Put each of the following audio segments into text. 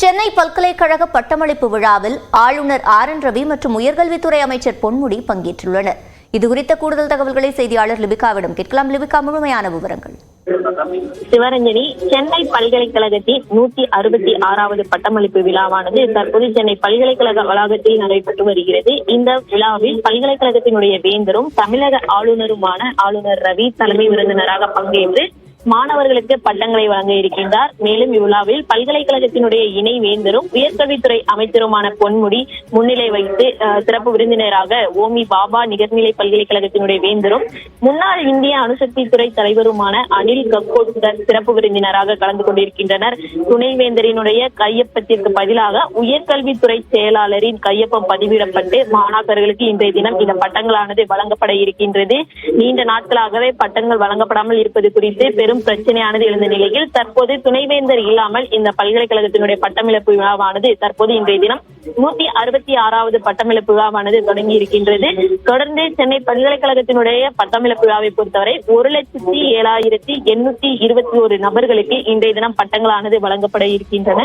சென்னை பல்கலைக்கழக பட்டமளிப்பு விழாவில் ஆளுநர் ஆர்.என். ரவி மற்றும் உயர்கல்வித்துறை அமைச்சர் பொன்முடி பங்கேற்றுள்ளனர். இதுகுறித்த கூடுதல் தகவல்களை செய்தியாளர் லிபிகாவிடம் கேட்கலாம். லிபிகா, முழுமையான விவரங்கள். சிவரஞ்சனி, சென்னை பல்கலைக்கழகத்தின் 166வது பட்டமளிப்பு விழாவானது தற்போது சென்னை பல்கலைக்கழக வளாகத்தில் நடைபெற்று வருகிறது. இந்த விழாவில் பல்கலைக்கழகத்தினுடைய வேந்தரும் தமிழக ஆளுநருமான ஆளுநர் ரவி தலைமை விருந்தினராக பங்கேற்று மாணவர்களுக்கு பட்டங்களை வழங்க இருக்கின்றார். மேலும் இவ்விழாவில் பல்கலைக்கழகத்தினுடைய இணை வேந்தரும் உயர்கல்வித்துறை அமைச்சருமான பொன்முடி முன்னிலை வைத்து சிறப்பு விருந்தினராக ஓமி பாபா நிகர்நிலை பல்கலைக்கழகத்தினுடைய வேந்தரும் முன்னாள் இந்திய அணுசக்தி துறை தலைவருமான அனில் கக்கோட்கர் சிறப்பு விருந்தினராக கலந்து கொண்டிருக்கின்றனர். துணைவேந்தரினுடைய கையொப்பத்திற்கு பதிலாக உயர்கல்வித்துறை செயலாளரின் கையொப்பம் பதிவிடப்பட்டு மாணாக்கர்களுக்கு இன்றைய தினம் இந்த பட்டங்களானது வழங்கப்பட இருக்கின்றது. நீண்ட நாட்களாகவே பட்டங்கள் வழங்கப்படாமல் இருப்பது குறித்து பெரும் பிரச்சனையானது எழுந்த நிலையில் தற்போது துணைவேந்தர் இல்லாமல் இந்த பல்கலைக்கழகத்தினுடைய பட்டமளிப்பு விழாவானது தற்போது இன்றைய தினம் 166வது பட்டமளிப்பு விழாவானது தொடங்கி இருக்கின்றது. தொடர்ந்து சென்னை பல்கலைக்கழகத்தினுடைய பட்டமளிப்பு விழாவை பொறுத்தவரை 1,07,821 நபர்களுக்கு இன்றைய தினம் பட்டங்களானது வழங்கப்பட இருக்கின்றன.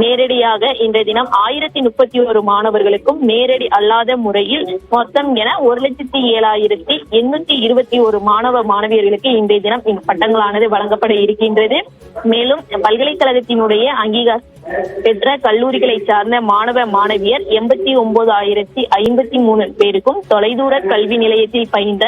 நேரடியாக இன்றைய தினம் 1031 மாணவர்களுக்கும் நேரடி அல்லாத முறையில் மொத்தம் என 1,07,821 மாணவ மாணவியர்களுக்கு இன்றைய தினம் இந்த பட்டங்களானது வழங்கப்பட இருக்கின்றது. மேலும் பல்கலைக்கழகத்தினுடைய அங்கீகாரம் பெற்ற கல்லூரிகளை சார்ந்த மாணவ மாணவியர் 89,053 பேருக்கும், தொலைதூர கல்வி நிலையத்தில் பயின்ற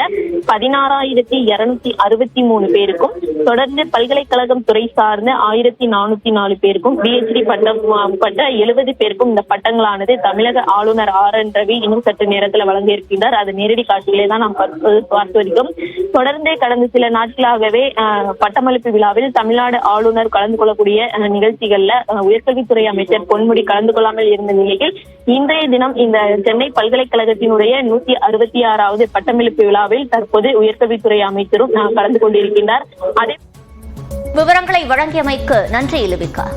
16,263 பேருக்கும், தொடர்ந்து பல்கலைக்கழகம் துறை சார்ந்த 1,404 பேருக்கும், PhD பட்டம் பட்ட 70 பேருக்கும் இந்த பட்டங்களானது தமிழக ஆளுநர் ஆர்.என். ரவி இன்னும் சற்று நேரத்தில் வழங்க இருக்கின்றார். அது நேரடி காட்சிகளை தான் நாம் பார்த்து வருகிறோம். தொடர்ந்து கடந்த சில நாட்களாகவே பட்டமளிப்பு விழாவில் தமிழ்நாடு ஆளுநர் கலந்து கொள்ளக்கூடிய நிகழ்ச்சிகள்ல உயர்கல்வித்துறை அமைச்சர் பொன்முடி கலந்து கொள்ளாமல் இருந்த நிலையில் இன்றைய தினம் இந்த சென்னை பல்கலைக்கழகத்தினுடைய 166வது பட்டமளிப்பு விழாவில் தற்போது உயர்கல்வித்துறை அமைச்சரும் கலந்து கொண்டிருக்கின்றார். விவரங்களை வழங்கியமைக்கு நன்றி லிபிகா.